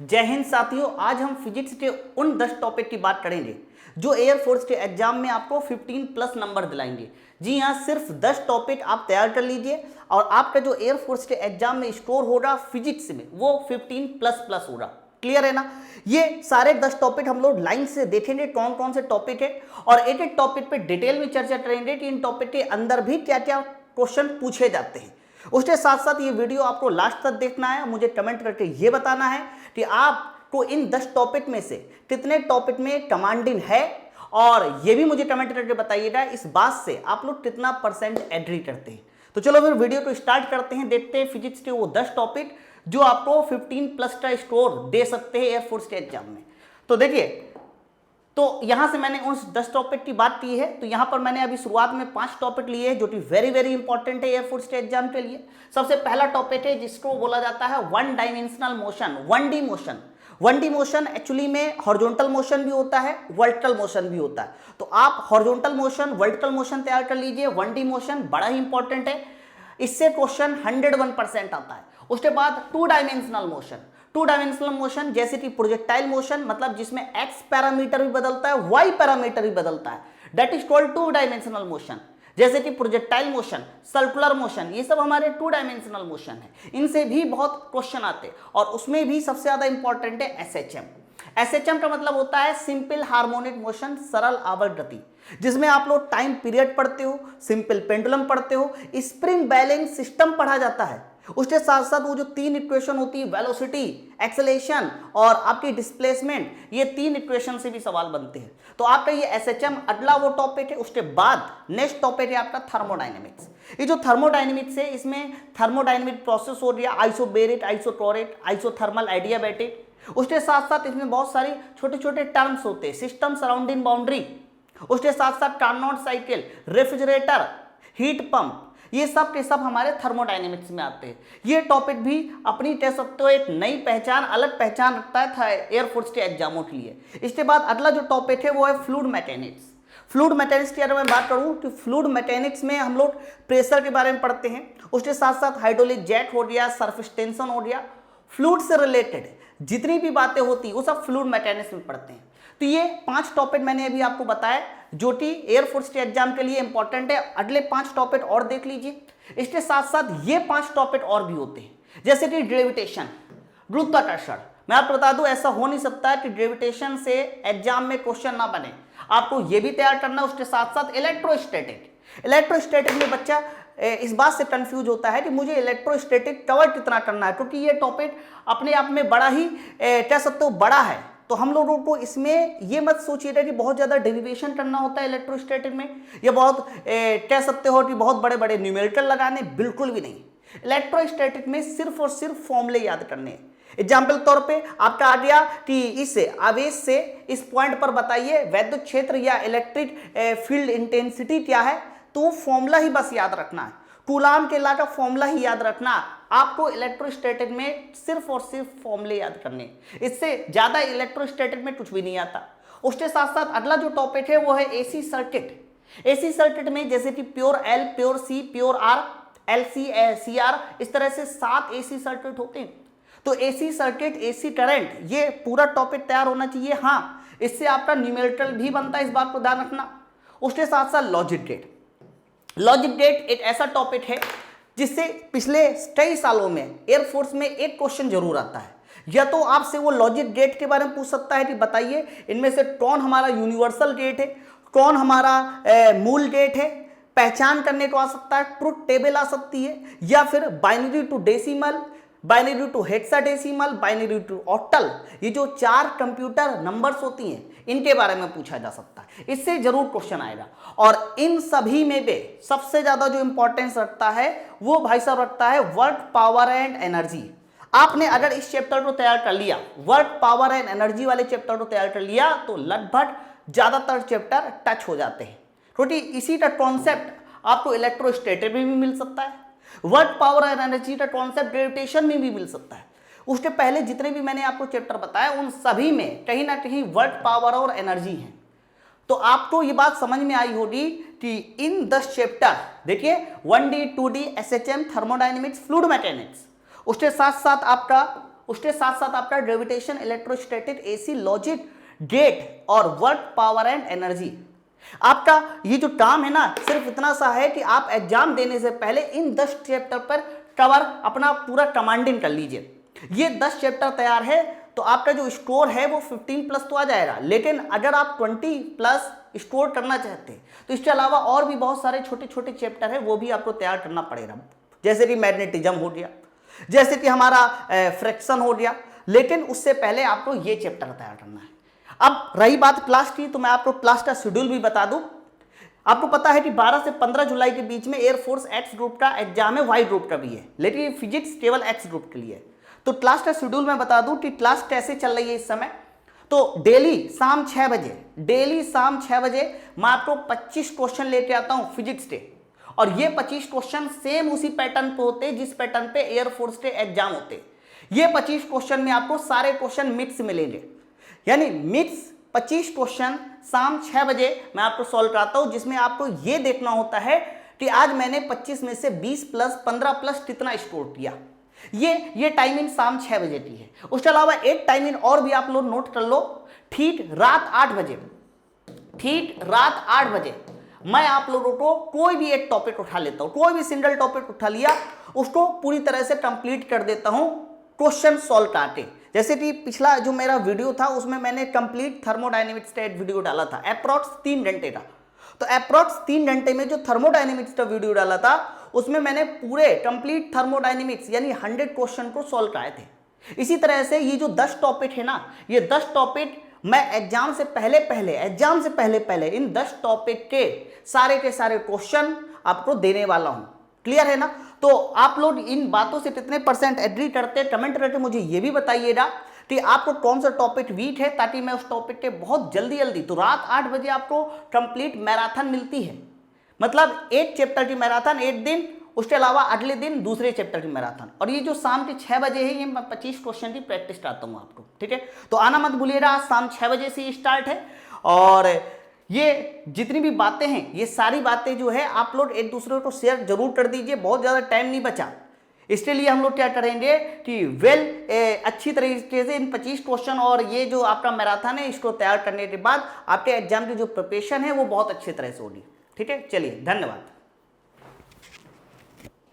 जय हिंद साथियों, आज हम फिजिक्स के उन 10 टॉपिक की बात करेंगे जो एयरफोर्स के एग्जाम में आपको 15 प्लस नंबर दिलाएंगे। जी हाँ, सिर्फ 10 टॉपिक आप तैयार कर लीजिए और आपका जो एयरफोर्स के एग्जाम में स्कोर होगा फिजिक्स में वो 15 प्लस प्लस होगा। क्लियर है ना? ये सारे 10 टॉपिक हम लोग लाइन से देखेंगे कौन कौन से टॉपिक है और एक एक टॉपिक पे डिटेल में चर्चा करेंगे कि इन टॉपिक के अंदर भी क्या क्या क्वेश्चन पूछे जाते हैं। उसके साथ साथ ये वीडियो आपको लास्ट तक देखना है, मुझे कमेंट करके ये बताना है कि आपको इन 10 टॉपिक में से कितने टॉपिक में कमांडिंग है और ये भी मुझे कमेंट करके बताइएगा इस बात से आप लोग कितना परसेंट एग्री करते हैं। तो चलो फिर वीडियो को स्टार्ट करते हैं, देखते हैं फिजिक्स के वो 10 टॉपिक जो आपको 15 प्लस का स्कोर दे सकते हैं एयरफोर्स के एग्जाम में। तो देखिए, तो यहां से मैंने उन 10 टॉपिक की बात की है, तो यहां पर मैंने अभी शुरुआत में 5 टॉपिक लिए हैं जो कि वेरी वेरी इंपॉर्टेंट है एयरफोर्स के एग्जाम के लिए। सबसे पहला टॉपिक है जिसको बोला जाता है one dimensional motion, 1D motion. 1D motion actually में हॉरिजॉन्टल मोशन भी होता है, वर्टिकल मोशन भी होता है। तो आप हॉरिजॉन्टल मोशन, वर्टिकल मोशन तैयार कर लीजिए। 1D मोशन बड़ा ही इंपॉर्टेंट है, इससे क्वेश्चन 101% आता है। उसके बाद 2 डायमेंशनल मोशन, 2 डायमेंशनल मोशन जैसे कि प्रोजेक्टाइल मोशन, मतलब जिसमें एक्स पैरामीटर भी बदलता है, वाई पैरामीटर भी बदलता है, that is called 2 dimensional motion. जैसे कि प्रोजेक्टाइल मोशन, सर्कुलर मोशन, ये सब हमारे 2 डायमेंशनल मोशन है। इनसे भी बहुत क्वेश्चन आते हैं और उसमें भी सबसे ज्यादा इंपॉर्टेंट है एसएचएम। एसएचएम का मतलब होता है सिंपल हार्मोनिक मोशन, सरल आवर्त गति, जिसमें आप लोग टाइम पीरियड पढ़ते हो, सिंपल पेंडुलम पढ़ते हो, स्प्रिंग बैलेंस सिस्टम पढ़ा जाता है। उसके साथ साथ वो जो 3 इक्वेशन होती है, वेलोसिटी, एक्सेलेरेशन और आपकी डिस्प्लेसमेंट, ये 3 इक्वेशन से भी सवाल बनते हैं। तो आपका ये एसएचएम अगला वो टॉपिक है। उसके बाद नेक्स्ट टॉपिक है आपका थर्मोडायनेमिक्स। ये जो थर्मोडायनेमिक्स है, इसमें थर्मोडायनेमिक प्रोसेस हो गया, आइसोबेरिक, आइसोटोरिक, आइसोथर्मल, एडियाबैटिक। उसके साथ साथ इसमें बहुत सारी छोटे छोटे टर्म्स होते हैं, सिस्टम सराउंडिंग बाउंड्री, उसके साथ साथ Carnot cycle, refrigerator, heat pump, ये सब के सब हमारे थर्मोडायनेमिक्स में आते हैं। ये टॉपिक भी अपनी कह सकते हो एक नई पहचान, अलग पहचान रखता है एयरफोर्स के एग्जामों के लिए। इसके बाद अगला जो टॉपिक है वो है फ्लूइड मैकेनिक्स। फ्लूइड मैकेनिक्स की अगर मैं बात करूं तो फ्लूइड मैकेनिक्स में हम लोग प्रेशर के बारे में पढ़ते हैं, उसके साथ साथ हाइड्रोलिक जेट हो गया, सरफेस टेंशन हो गया, फ्लूइड से रिलेटेड जितनी भी बातें होती है वो सब फ्लूइड मैकेनिक्स में पढ़ते हैं। तो ये 5 टॉपिक मैंने अभी आपको बताया जो कि एयरफोर्स के एग्जाम के लिए इंपॉर्टेंट है। अगले 5 टॉपिक और देख लीजिए। इसके साथ साथ ये 5 टॉपिक और भी होते हैं, जैसे कि ग्रेविटेशन, गुरुत्वाकर्षण। मैं आपको बता दूं, ऐसा हो नहीं सकता कि ग्रेविटेशन से एग्जाम में क्वेश्चन ना बने, आपको ये भी तैयार करना है। उसके साथ साथ इलेक्ट्रोस्टैटिक, इलेक्ट्रोस्टैटिक में बच्चा इस बात से कंफ्यूज होता है कि मुझे इलेक्ट्रोस्टैटिक कवर कितना करना है, क्योंकि ये टॉपिक अपने आप में बड़ा ही कह सकते हो बड़ा है। तो हम लोगों को इसमें ये मत सोचिएगा कि बहुत ज़्यादा डेरिवेशन करना होता है इलेक्ट्रोस्टैटिक में, या बहुत कह सकते हो कि बहुत बड़े बड़े न्यूमेरिकल लगाने, बिल्कुल भी नहीं। इलेक्ट्रोस्टैटिक में सिर्फ और सिर्फ फॉर्मूले याद करने हैं। एग्जाम्पल तौर पे आपका आ गया कि इस आवेश से इस पॉइंट पर बताइए वैद्युत क्षेत्र या इलेक्ट्रिक फील्ड इंटेंसिटी क्या है, तो फॉर्मूला ही बस याद रखना है। कूलाम के ला का फॉर्मूला ही याद रखना। आपको इलेक्ट्रोस्टैटिक में सिर्फ और सिर्फ फॉर्मूले याद करने, इससे ज्यादा इलेक्ट्रोस्टैटिक में कुछ भी नहीं आता। उसके साथ साथ अगला जो टॉपिक है वो है एसी सर्किट। एसी सर्किट में जैसे कि pure L, pure C, pure R, L C, C R, इस तरह से 7 एसी सर्किट होते हैं। तो एसी सर्किट, एसी करंट, ये पूरा टॉपिक तैयार होना चाहिए। हाँ, इससे आपका न्यूमेरिकल भी बनता है, इस बात को ध्यान रखना। उसके साथ साथ लॉजिक गेट। लॉजिक गेट एक ऐसा टॉपिक है जिससे पिछले कई सालों में एयरफोर्स में एक क्वेश्चन जरूर आता है, या तो आपसे वो लॉजिक गेट के बारे में पूछ सकता है कि बताइए इनमें से कौन हमारा यूनिवर्सल गेट है, कौन हमारा मूल गेट है, पहचान करने को आ सकता है, ट्रुथ टेबल आ सकती है, या फिर binary to decimal, binary to hexadecimal, binary to octal, ये जो 4 कंप्यूटर नंबर्स होती हैं इनके बारे में पूछा जा सकता है। इससे जरूर क्वेश्चन आएगा। और इन सभी में भी सबसे ज्यादा जो इंपॉर्टेंस रखता है वो भाई साहब रखता है वर्क, पावर एंड एनर्जी। आपने अगर इस चैप्टर को तैयार कर लिया, वर्क, पावर एंड एनर्जी वाले चैप्टर को तैयार कर लिया, तो लगभग ज्यादातर चैप्टर टच हो जाते हैं, क्योंकि इसी का कॉन्सेप्ट आपको इलेक्ट्रोस्टैटिक में भी मिल सकता है, वर्क, पावर एंड एनर्जी का कॉन्सेप्ट ग्रेविटेशन में भी मिल सकता है। उसके पहले जितने भी मैंने आपको चैप्टर बताया उन सभी में कहीं ना कहीं वर्क, पावर और एनर्जी है। तो आपको ये बात समझ में आई होगी कि इन 10 चैप्टर देखिए 1D, 2D, SHM, thermodynamics, fluid mechanics, उसके साथ साथ आपका उसके साथ साथ आपका gravitation, electrostatic, AC, logic, gate और वर्क, पावर एंड एनर्जी। आपका ये जो टर्म है ना, सिर्फ इतना सा है कि आप एग्जाम देने से पहले इन 10 चैप्टर पर कवर अपना पूरा कमांडिंग कर लीजिए। ये 10 चैप्टर तैयार है तो आपका जो स्कोर है वो 15 प्लस तो आ जाएगा, लेकिन अगर आप 20 प्लस स्कोर करना चाहते हैं तो इसके अलावा और भी बहुत सारे छोटे छोटे चैप्टर है, वो भी आपको तैयार करना पड़ेगा। जैसे कि मैग्नेटिज्म हो गया, जैसे कि हमारा फ्रैक्शन हो गया, लेकिन उससे पहले आपको ये चैप्टर तैयार करना है। अब रही बात क्लास की, तो मैं आपको क्लास का शेड्यूल भी बता दूं। आपको पता है कि 12 से 15 जुलाई के बीच में एयरफोर्स एक्स ग्रुप का एग्जाम है, वाई ग्रुप का भी है, लेकिन फिजिक्स केवल एक्स ग्रुप के लिए है। तो क्लास का शेड्यूल मैं बता दूं कि क्लास कैसे चल रही है इस समय। तो डेली शाम 6 बजे मैं आपको 25 क्वेश्चन लेके आता हूं फिजिक्स के, और ये 25 क्वेश्चन सेम उसी पैटर्न पे होते हैं जिस पैटर्न पे एयरफोर्स के एग्जाम होते हैं। ये 25 क्वेश्चन में आपको सारे क्वेश्चन मिक्स मिलेंगे, यानी मिक्स 25 क्वेश्चन शाम 6 बजे मैं आपको सॉल्व कराता हूं, जिसमें आपको ये देखना होता है कि आज मैंने 25 में से 20 प्लस 15 प्लस कितना स्कोर किया। ये टाइमिंग शाम 6 बजे की है। उसके अलावा एक टाइमिंग और भी आप लोग नोट कर लो, ठीक रात 8 बजे मैं आप लोगों को कोई भी एक टॉपिक उठा लेता हूं, कोई भी सिंगल टॉपिक उठा लिया, उसको पूरी तरह से कंप्लीट कर देता हूं क्वेश्चन सॉल्व करके। जैसे कि पिछला जो मेरा वीडियो था उसमें मैंने कंप्लीट थर्मोडायनेमिक्स का एक वीडियो डाला था, अप्रॉक्स 3 घंटे का। तो अप्रॉक्स 3 घंटे में जो थर्मोडायनेमिक्स का वीडियो डाला था उसमें मैंने पूरे कंप्लीट थर्मोडायनेमिक्स यानी 100 क्वेश्चन को सॉल्व कराए थे। इसी तरह से ये जो 10 टॉपिक है ना, ये 10 टॉपिक मैं एग्जाम से पहले इन 10 टॉपिक के सारे क्वेश्चन आपको देने वाला हूं। क्लियर है ना? तो आप लोग इन बातों से कितने % एग्री करते हैं, कमेंट करके मुझे ये भी बताइएगा कि आपको कौन सा टॉपिक वीक है, ताकि मैं उस टॉपिक के बहुत जल्दी तो रात 8 बजे आपको कंप्लीट मैराथन मिलती है। मतलब एक चैप्टर की मैराथन एक दिन, उसके अलावा अगले दिन दूसरे चैप्टर की मैराथन। और ये जो शाम के 6 बजे है, ये मैं 25 क्वेश्चन की प्रैक्टिस कराता हूँ आपको। ठीक है, तो आना मत भूलिएगा, आज शाम 6 बजे से स्टार्ट है। और ये जितनी भी बातें हैं, ये सारी बातें जो है आप लोग एक दूसरे को शेयर जरूर कर दीजिए, बहुत ज़्यादा टाइम नहीं बचा। इसके लिए हम लोग क्या करेंगे कि अच्छी तरीके से इन 25 क्वेश्चन और ये जो आपका मैराथन है, इसको तैयार करने के बाद आपके एग्जाम की जो प्रिपरेशन है वो बहुत अच्छी तरह से होगी। ठीक है, चलिए धन्यवाद।